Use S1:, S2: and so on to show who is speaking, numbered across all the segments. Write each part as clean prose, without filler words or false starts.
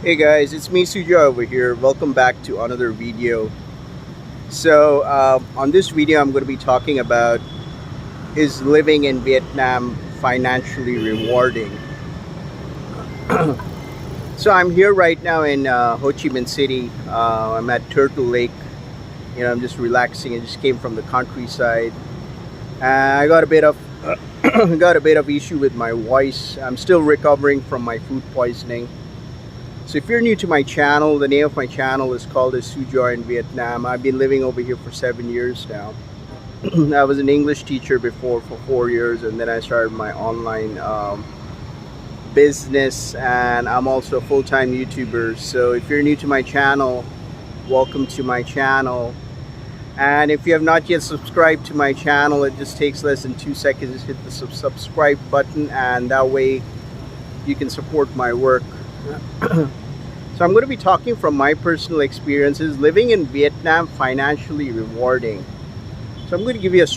S1: Hey guys, it's me Suja over here. Welcome back to another video. On this video, I'm going to be talking about is living in Vietnam financially rewarding. So I'm here right now in Ho Chi Minh City. I'm at Turtle Lake. I'm just relaxing. I just came from the countryside. I got a bit of got a bit of issue with my voice. I'm still recovering from my food poisoning. So if you're new to my channel, the name of my channel is called as Sujoy in Vietnam. I've been living over here for 7 years now. I was an English teacher before for 4 years, and then I started my online business, and I'm also a full-time YouTuber. So if you're new to my channel, welcome to my channel. And if you have not yet subscribed to my channel, it just takes less than 2 seconds. Just hit the subscribe button, and that way you can support my work. So I'm going to be talking from my personal experiences. Living in Vietnam financially rewarding. So I'm going to give you a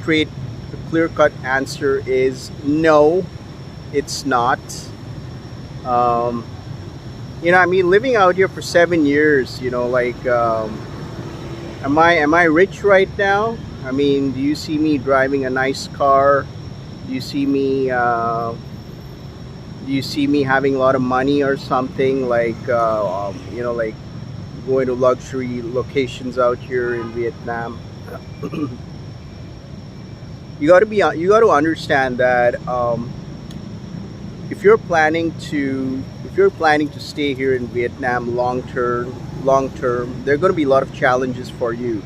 S1: clear-cut answer is no, it's not. Living out here for 7 years, am I rich right now? I mean, do you see me driving a nice car? Do you see me having a lot of money or something, like going to luxury locations out here in Vietnam? You got to understand that if you're planning to stay here in Vietnam long term, there are going to be a lot of challenges for you.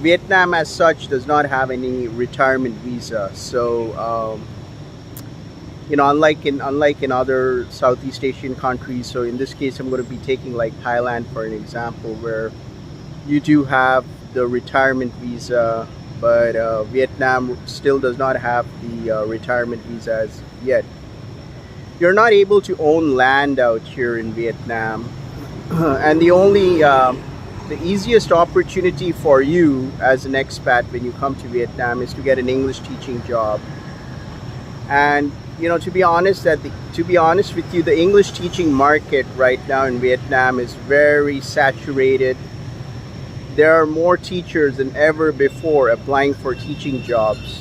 S1: Vietnam as such does not have any retirement visa, so unlike in other Southeast Asian countries. So in this case, I'm going to be taking like Thailand for an example, where you do have the retirement visa, but Vietnam still does not have the retirement visa as yet. You're not able to own land out here in Vietnam, and the easiest opportunity for you as an expat when you come to Vietnam is to get an English teaching job. And to be honest with you, the English teaching market right now in Vietnam is very saturated. There are more teachers than ever before applying for teaching jobs.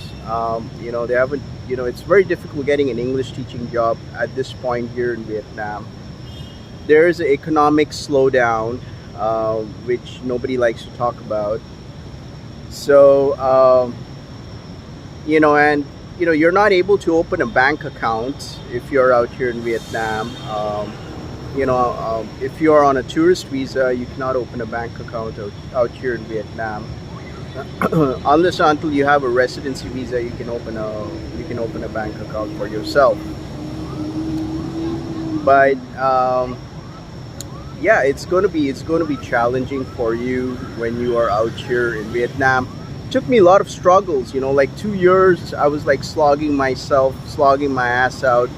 S1: It's very difficult getting an English teaching job at this point here in Vietnam. There is an economic slowdown, which nobody likes to talk about. So, you're not able to open a bank account if you're out here in Vietnam. If you're on a tourist visa, you cannot open a bank account out here in Vietnam. Unless until you have a residency visa, you can open a bank account for yourself. But yeah, it's going to be challenging for you when you are out here in Vietnam. It took me a lot of struggles, like 2 years I was like slogging my ass out,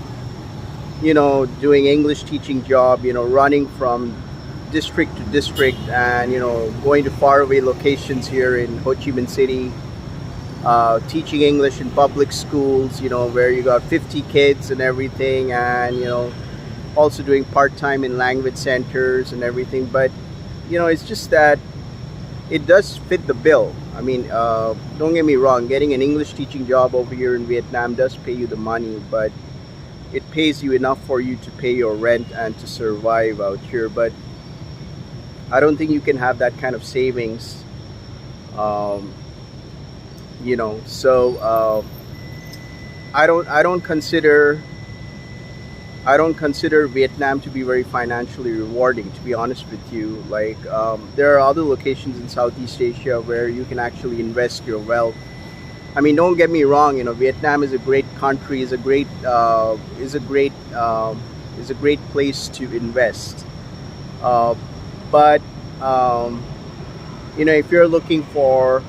S1: doing English teaching job, running from district to district, and going to faraway locations here in Ho Chi Minh City, teaching English in public schools, where you got 50 kids and everything, and also doing part-time in language centers and everything. But it's just that it does fit the bill. I mean, don't get me wrong, getting an English teaching job over here in Vietnam does pay you the money, but it pays you enough for you to pay your rent and to survive out here. But I don't think you can have that kind of savings. So I don't consider Vietnam to be very financially rewarding, to be honest with you. There are other locations in Southeast Asia where you can actually invest your wealth. I mean, don't get me wrong. Vietnam is a great country, is a great place to invest. But if you're looking for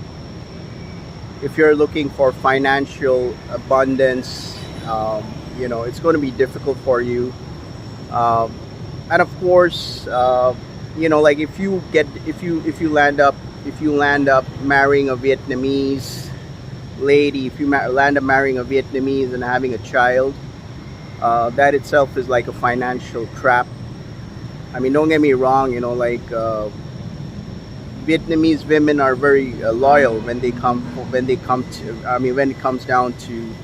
S1: financial abundance, it's going to be difficult for you. And of course, if you land up marrying a Vietnamese lady, if you land up marrying a Vietnamese and having a child, that itself is like a financial trap. I mean, don't get me wrong, Vietnamese women are very loyal when they come to. I mean, when it comes down to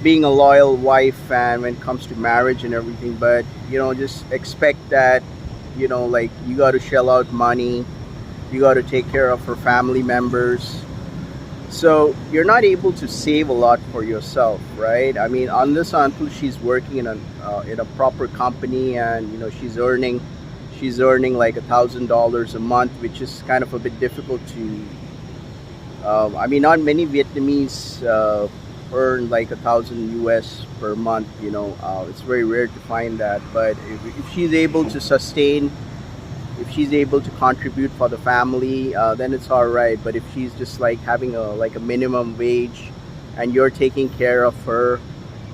S1: being a loyal wife and when it comes to marriage and everything. But just expect that you got to shell out money, you got to take care of her family members. So you're not able to save a lot for yourself, right? I mean, unless or until she's working in a proper company and she's earning like $1,000 a month, which is kind of a bit difficult to. I mean, not many Vietnamese earn like 1,000 US per month. It's very rare to find that. But if she's able to sustain, if she's able to contribute for the family, then it's all right. But if she's just like having a minimum wage, and you're taking care of her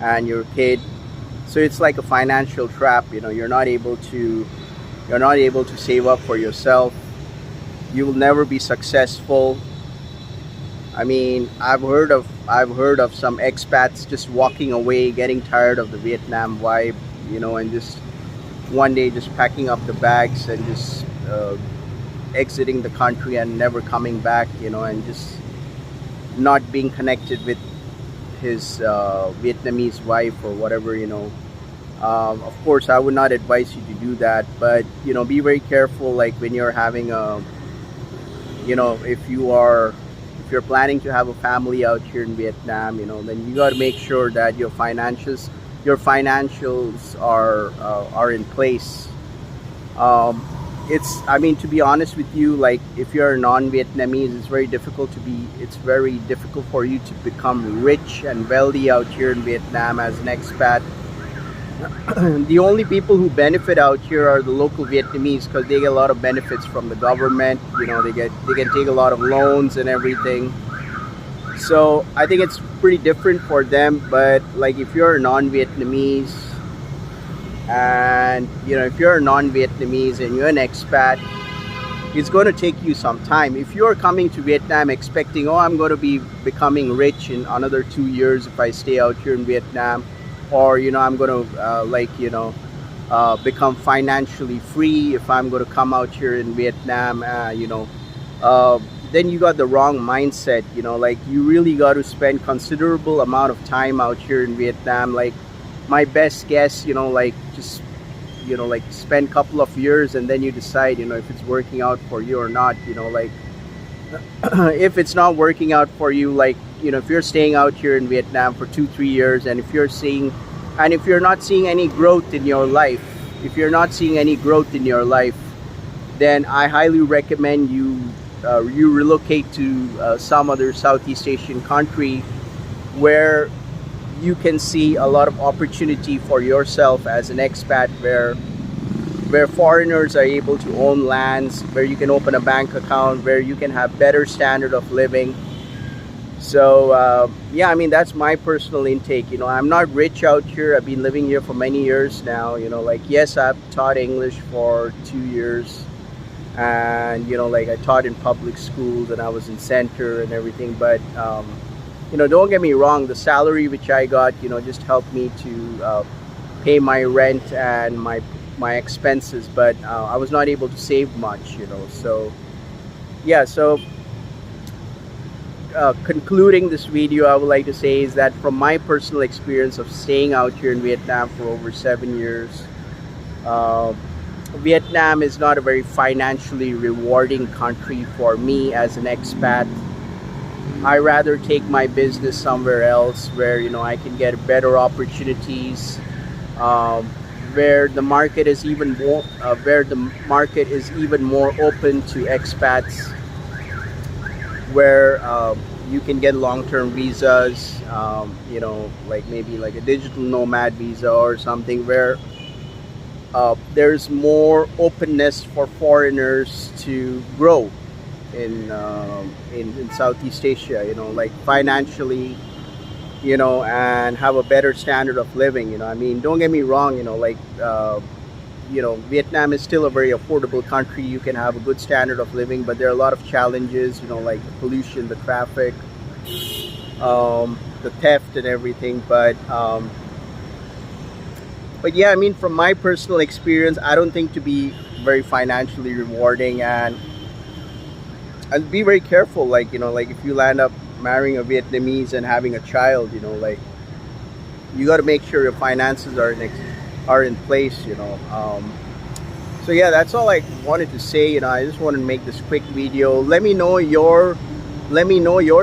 S1: and your kid, so it's like a financial trap. You're not able to save up for yourself. You will never be successful. I mean, I've heard of some expats just walking away, getting tired of the Vietnam vibe, and just one day just packing up the bags and just exiting the country and never coming back, and just not being connected with his Vietnamese wife or whatever. Of course, I would not advise you to do that, but be very careful. Like when you're having if you're planning to have a family out here in Vietnam, then you got to make sure that your financials are in place. I mean, to be honest with you, like if you're a non-Vietnamese, it's very difficult for you to become rich and wealthy out here in Vietnam as an expat. The only people who benefit out here are the local Vietnamese, because they get a lot of benefits from the government. They can take a lot of loans and everything. So I think it's pretty different for them. But like if you're a non-Vietnamese, and if you're a non-Vietnamese and you're an expat, it's going to take you some time. If you're coming to Vietnam expecting, I'm going to be becoming rich in another 2 years if I stay out here in Vietnam, or I'm going to become financially free if I'm going to come out here in Vietnam, then you got the wrong mindset. Like you really got to spend considerable amount of time out here in Vietnam. Like my best guess, just spend a couple of years and then you decide if it's working out for you or not. If it's not working out for you, like if you're staying out here in Vietnam for 2-3 years, and if you're not seeing any growth in your life, then I highly recommend you relocate to some other Southeast Asian country where you can see a lot of opportunity for yourself as an expat, where foreigners are able to own lands, where you can open a bank account, where you can have better standard of living. So I mean, that's my personal intake. I'm not rich out here. I've been living here for many years now. Yes, I've taught English for 2 years, and I taught in public schools and I was in center and everything. But don't get me wrong, the salary which I got just helped me to pay my rent and my expenses, but I was not able to save much. So concluding this video, I would like to say is that from my personal experience of staying out here in Vietnam for over 7 years, Vietnam is not a very financially rewarding country for me as an expat. I rather take my business somewhere else where I can get better opportunities, where the market is even more open to expats, where you can get long-term visas, like maybe like a digital nomad visa or something, where there's more openness for foreigners to grow in Southeast Asia, like financially, and have a better standard of living. I mean, don't get me wrong, Vietnam is still a very affordable country. You can have a good standard of living, but there are a lot of challenges, like the pollution, the traffic, the theft and everything. But But yeah, I mean, from my personal experience, I don't think to be very financially rewarding, and be very careful. Like, like if you land up marrying a Vietnamese and having a child, like you got to make sure your finances are in place. So yeah, that's all I wanted to say. I just wanted to make this quick video. Let me know your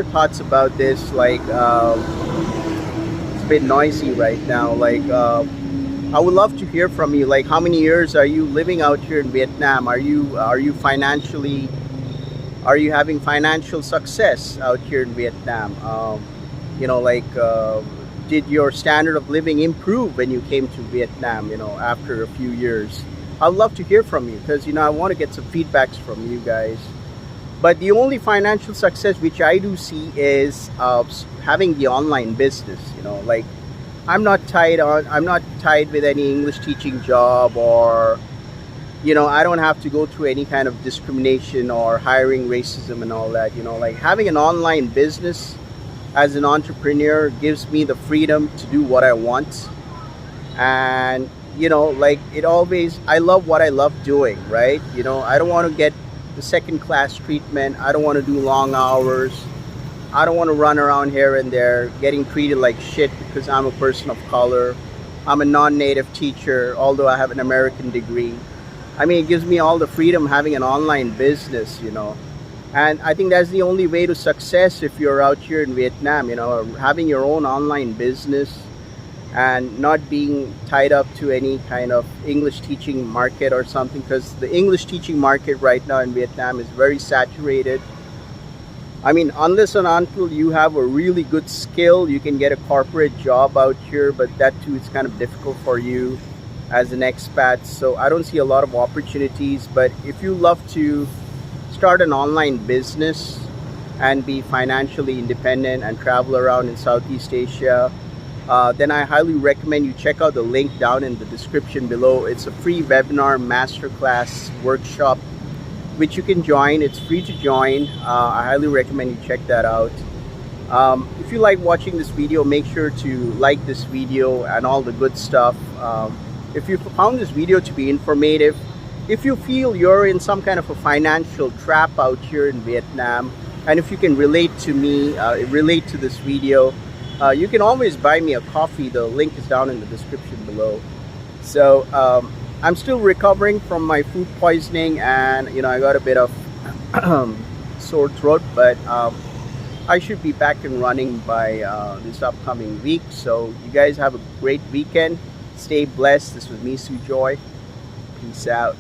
S1: thoughts about this. Like, it's a bit noisy right now. Like, I would love to hear from you. Like, how many years are you living out here in Vietnam? Are you having financial success out here in Vietnam? Like, did your standard of living improve when you came to Vietnam? After a few years, I'd love to hear from you, because I want to get some feedbacks from you guys. But the only financial success which I do see is having the online business. Like, I'm not tied with any English teaching job, or I don't have to go through any kind of discrimination or hiring racism and all that. Like, having an online business as an entrepreneur gives me the freedom to do what I want. And like, I love what I love doing, right? I don't want to get the second class treatment. I don't want to do long hours. I don't want to run around here and there getting treated like shit because I'm a person of color. I'm a non-native teacher, although I have an American degree. I mean, it gives me all the freedom having an online business, and I think that's the only way to success if you're out here in Vietnam, having your own online business and not being tied up to any kind of English teaching market or something, because the English teaching market right now in Vietnam is very saturated. I mean, unless and until you have a really good skill, you can get a corporate job out here, but that too is kind of difficult for you as an expat. So I don't see a lot of opportunities. But if you love to start an online business and be financially independent and travel around in Southeast Asia, then I highly recommend you check out the link down in the description below. It's a free webinar masterclass workshop which you can join. It's free to join. I highly recommend you check that out. If you like watching this video, make sure to like this video and all the good stuff. If you found this video to be informative, if you feel you're in some kind of a financial trap out here in Vietnam, and if you can relate to me, relate to this video, you can always buy me a coffee. The link is down in the description below. So I'm still recovering from my food poisoning, and I got a bit of sore throat, but I should be back and running by this upcoming week. So you guys have a great weekend. Stay blessed. This was me, Joy. Peace out.